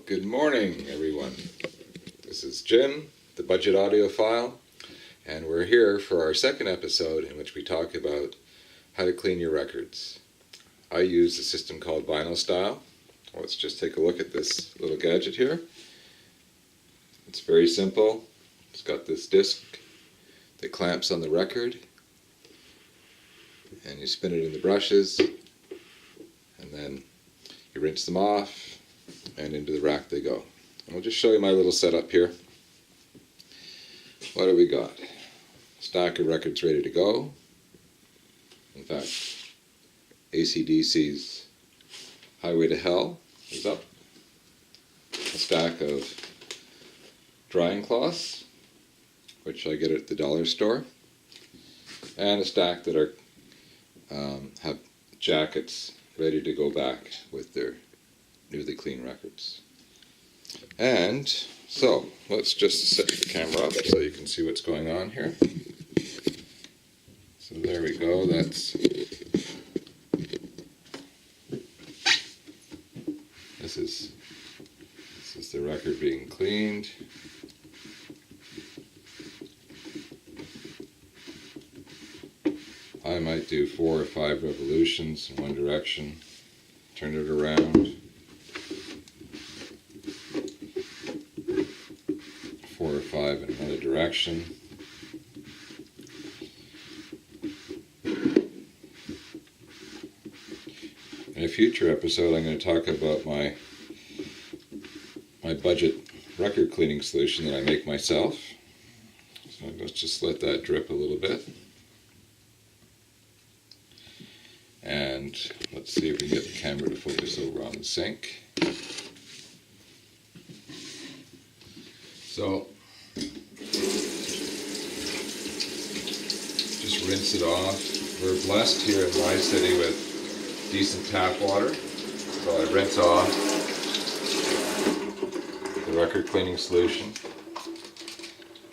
Good morning, everyone. This is Jim, the Budget Audiophile, and we're here for our second episode in which we talk about how to clean your records. I use a system called Styl. Let's just take a look at this little gadget here. It's very simple. It's got this disc that clamps on the record, and you spin it in the brushes, and then you rinse them off, and into the rack they go. I'll just show you my little setup here. What do we got? Stack of records ready to go. In fact, AC/DC's Highway to Hell is up. A stack of drying cloths, which I get at the dollar store, and a stack that are have jackets ready to go back with their newly clean records. And so let's just set the camera up so you can see what's going on here. So there we go. This is the record being cleaned. I might do 4 or 5 revolutions in one direction, turn it around, 4 or 5 in another direction. In a future episode, I'm going to talk about my budget record cleaning solution that I make myself. So let's just let that drip a little bit. And let's see if we can get the camera to focus over on the sink. So, just rinse it off. We're blessed here in my city with decent tap water. So I rinse off the record cleaning solution.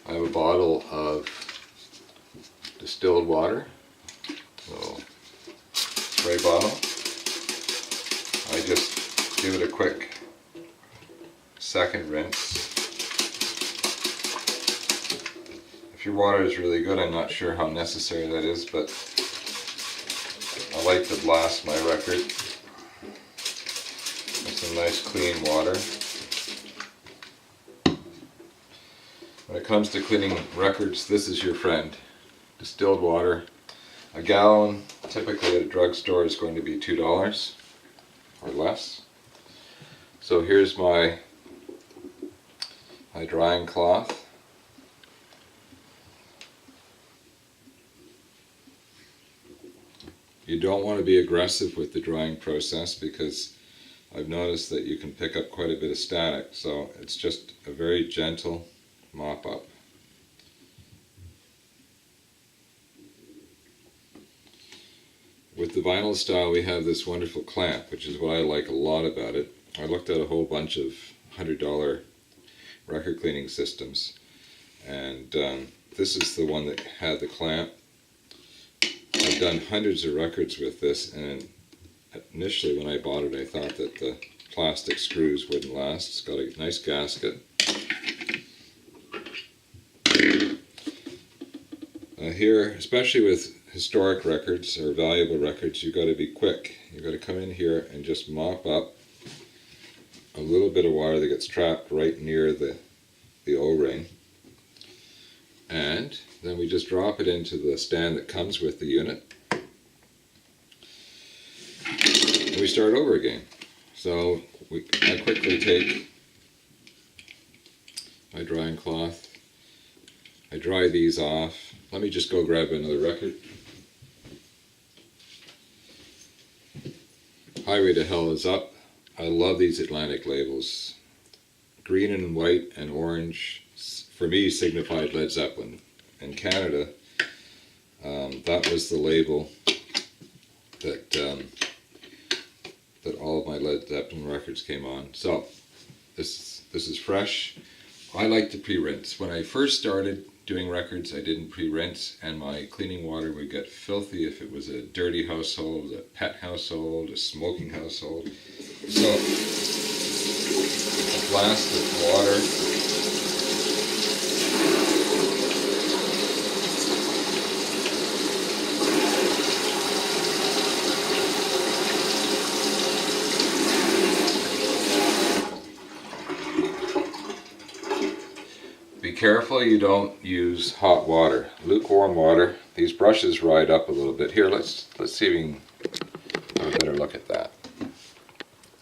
I have a bottle of distilled water. So, spray bottle. I just give it a quick second rinse. If your water is really good, I'm not sure how necessary that is, but I like to blast my record with some nice clean water. When it comes to cleaning records, this is your friend. Distilled water. A gallon, typically at a drugstore, is going to be $2 or less. So here's my drying cloth. You don't want to be aggressive with the drying process because I've noticed that you can pick up quite a bit of static, so it's just a very gentle mop up. With the vinyl style, we have this wonderful clamp, which is what I like a lot about it. I looked at a whole bunch of $100 record cleaning systems, and this is the one that had the clamp. I've done hundreds of records with this, and initially when I bought it I thought that the plastic screws wouldn't last. It's got a nice gasket. Here, especially with historic records or valuable records, you've got to be quick. You've got to come in here and just mop up a little bit of water that gets trapped right near the O-ring. And then we just drop it into the stand that comes with the unit. And we start over again. So I quickly take my drying cloth. I dry these off. Let me just go grab another record. Highway to Hell is up. I love these Atlantic labels. Green and white and orange, for me, signified Led Zeppelin. In Canada, that was the label that all of my Led Zeppelin records came on. So this is fresh. I like to pre-rinse. When I first started doing records, I didn't pre-rinse, and my cleaning water would get filthy if it was a dirty household, a pet household, a smoking household. So blast of water. Be careful you don't use hot water. Lukewarm water. These brushes ride up a little bit. Here, let's see if we can have a better look at that.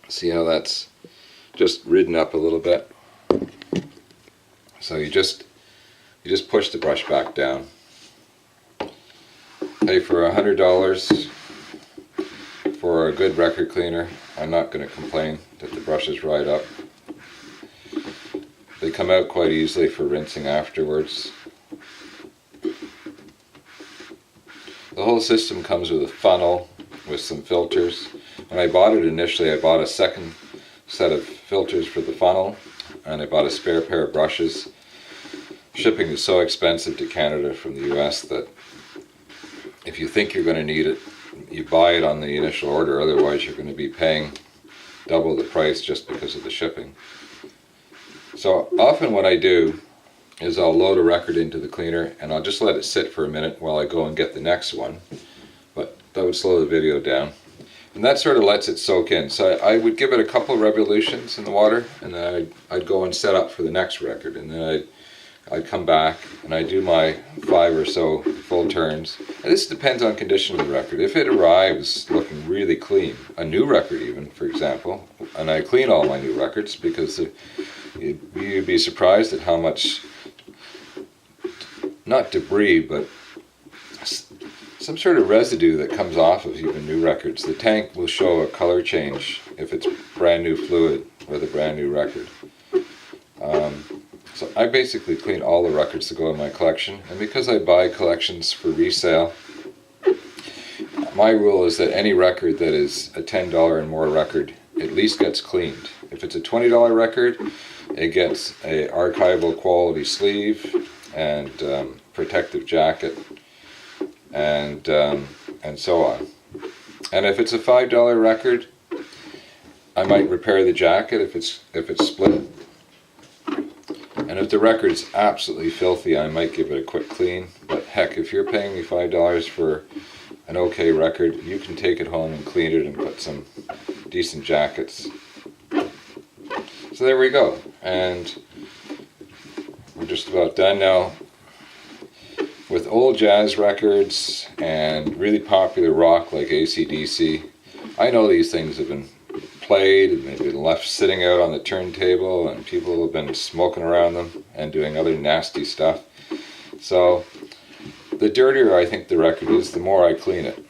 See how that's just ridden up a little bit. So you just push the brush back down. Hey, for $100 for a good record cleaner, I'm not going to complain that the brushes ride up. They come out quite easily for rinsing afterwards. The whole system comes with a funnel with some filters. When I bought it initially, I bought a second set of filters for the funnel, and I bought a spare pair of brushes. Shipping is so expensive to Canada from the US that if you think you're going to need it, you buy it on the initial order, otherwise you're going to be paying double the price just because of the shipping. So often what I do is I'll load a record into the cleaner and I'll just let it sit for a minute while I go and get the next one, but that would slow the video down. And that sort of lets it soak in. So I would give it a couple of revolutions in the water, and then I'd go and set up for the next record, and then I'd come back and I'd do my 5 or so full turns. And this depends on condition of the record. If it arrives looking really clean, a new record even, for example, and I clean all my new records because you'd be surprised at how much, not debris, but some sort of residue that comes off of even new records. The tank will show a color change if it's brand new fluid with a brand new record. So I basically clean all the records that go in my collection, and because I buy collections for resale, my rule is that any record that is a $10 and more record at least gets cleaned. If it's a $20 record, it gets a archival quality sleeve and protective jacket and so on. And if it's a $5 record, I might repair the jacket if it's split. And if the record's absolutely filthy, I might give it a quick clean. But heck, if you're paying me $5 for an okay record, you can take it home and clean it and put some decent jackets. So there we go. And we're just about done now. With old jazz records and really popular rock like AC/DC, I know these things have been played and they've been left sitting out on the turntable and people have been smoking around them and doing other nasty stuff. So the dirtier I think the record is, the more I clean it.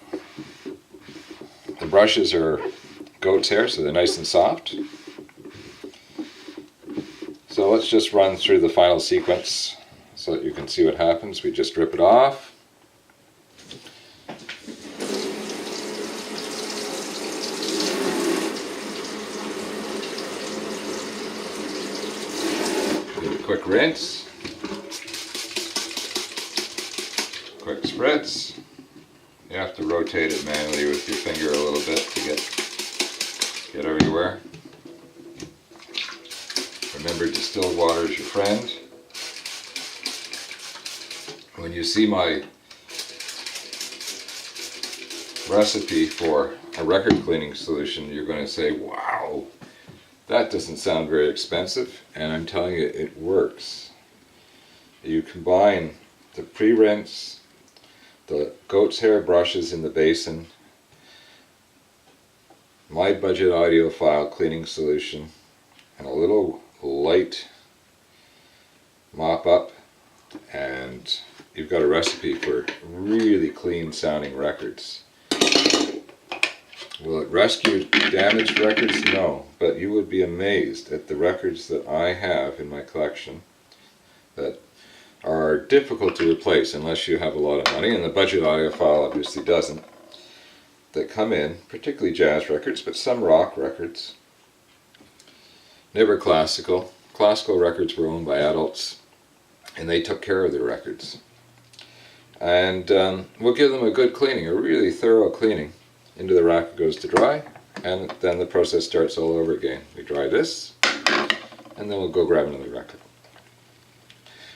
The brushes are goat's hair, so they're nice and soft. So let's just run through the final sequence so that you can see what happens. We just rip it off. Quick rinse, quick spritz. You have to rotate it manually with your finger a little bit to get everywhere. Remember, distilled water is your friend. When you see my recipe for a record cleaning solution, you're going to say, wow, that doesn't sound very expensive, and I'm telling you, it works. You combine the pre-rinse, the goat's hair brushes in the basin, my budget Audiophile cleaning solution, and a little light mop up, and you've got a recipe for really clean sounding records. Will it rescue damaged records? No, but you would be amazed at the records that I have in my collection that are difficult to replace unless you have a lot of money, and the budget Audiophile obviously doesn't, that come in, particularly jazz records, but some rock records. Never classical. Classical records were owned by adults, and they took care of their records. And we'll give them a good cleaning, a really thorough cleaning. Into the rack it goes to dry, and then the process starts all over again. We dry this, and then we'll go grab another record.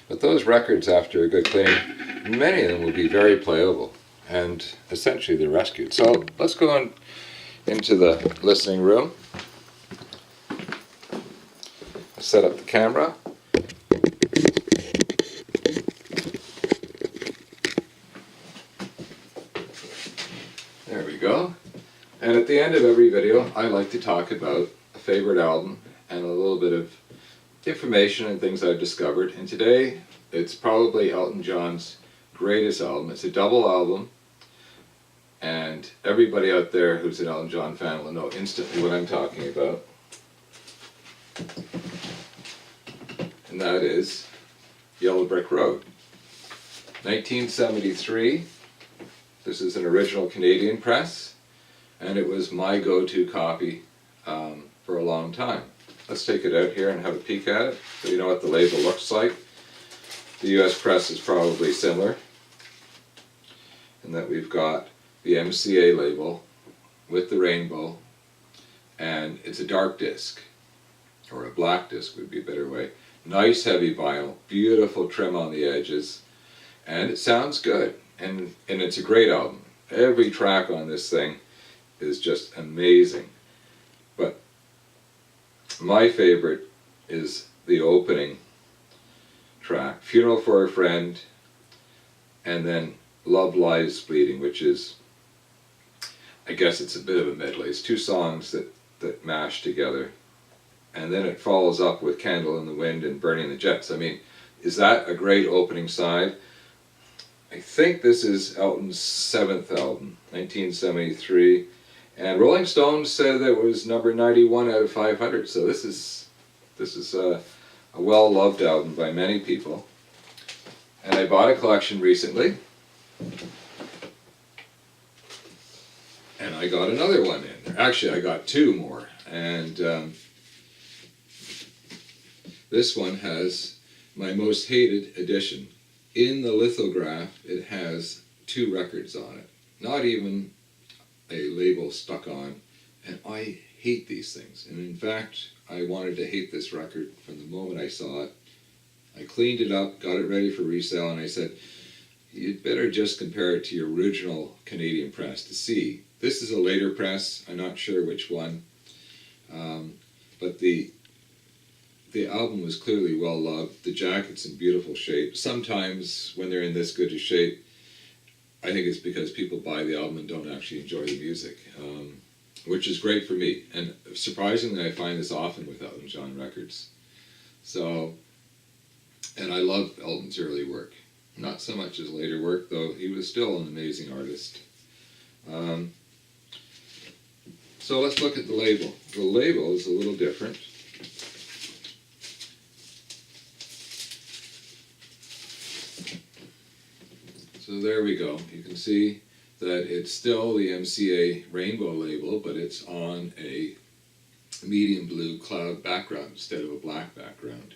But those records, after a good cleaning, many of them will be very playable, and essentially they're rescued. So let's go into the listening room, set up the camera. There we go. And at the end of every video, I like to talk about a favorite album and a little bit of information and things I've discovered. And today, it's probably Elton John's greatest album. It's a double album, and everybody out there who's an Elton John fan will know instantly what I'm talking about. And that is Yellow Brick Road. 1973. This is an original Canadian press, and it was my go-to copy for a long time. Let's take it out here and have a peek at it so you know what the label looks like. The US press is probably similar, in that we've got the MCA label with the rainbow, and it's a dark disc, or a black disc would be a better way. Nice heavy vinyl, beautiful trim on the edges, and it sounds good, and it's a great album. Every track on this thing is just amazing. But my favorite is the opening track, Funeral for a Friend, and then Love Lies Bleeding, which is, I guess it's a bit of a medley. It's two songs that mash together. And then it follows up with Candle in the Wind and Burning the Jets. I mean, is that a great opening side? I think this is Elton's 7th album, 1973. And Rolling Stone said that it was number 91 out of 500. So this is a well-loved album by many people. And I bought a collection recently. And I got another one in there. Actually, I got two more. And this one has my most hated edition. In the lithograph, it has 2 records on it. Not even a label stuck on. And I hate these things. And in fact, I wanted to hate this record from the moment I saw it. I cleaned it up, got it ready for resale, and I said, you'd better just compare it to your original Canadian press to see. This is a later press, I'm not sure which one, but the album was clearly well loved. The jacket's in beautiful shape. Sometimes when they're in this good a shape, I think it's because people buy the album and don't actually enjoy the music, which is great for me. And surprisingly, I find this often with Elton John records. So, and I love Elton's early work. Not so much his later work, though he was still an amazing artist. So let's look at the label. The label is a little different. So there we go. You can see that it's still the MCA rainbow label, but it's on a medium blue cloud background instead of a black background.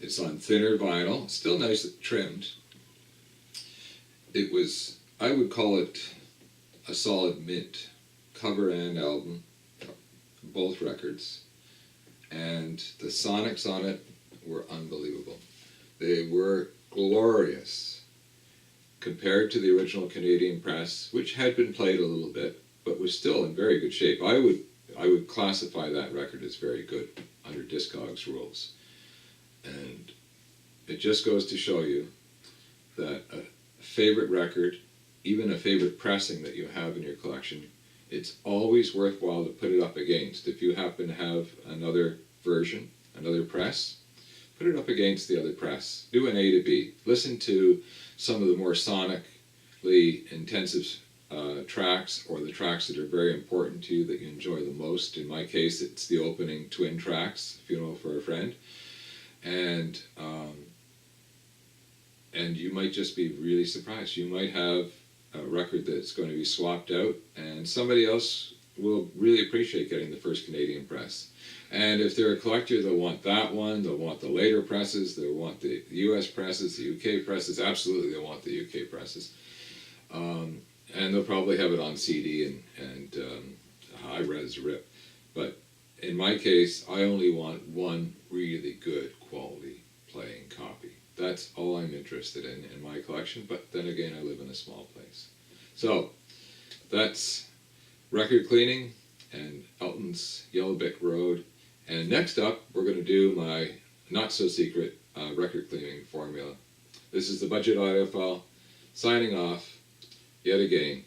It's on thinner vinyl, still nicely trimmed. It was, I would call it a solid mint, cover and album, both records. And the sonics on it were unbelievable. They were glorious compared to the original Canadian press, which had been played a little bit, but was still in very good shape. I would classify that record as very good under Discogs rules. And it just goes to show you that a favorite record, even a favorite pressing that you have in your collection, it's always worthwhile to put it up against. If you happen to have another version, another press, put it up against the other press. Do an A to B. Listen to some of the more sonically intensive tracks, or the tracks that are very important to you that you enjoy the most. In my case, it's the opening twin tracks, Funeral for a Friend. And you might just be really surprised. You might have a record that's going to be swapped out, and somebody else will really appreciate getting the first Canadian press. And if they're a collector, they'll want that one, they'll want the later presses, they'll want the US presses, the UK presses, absolutely they'll want the UK presses. And they'll probably have it on CD and high-res rip. But in my case, I only want one really good quality playing copy. That's all I'm interested in my collection, but then again, I live in a small place. So, that's record cleaning and Elton's Yellow Brick Road. And next up, we're going to do my not-so-secret record cleaning formula. This is the Budget Audiophile, signing off yet again.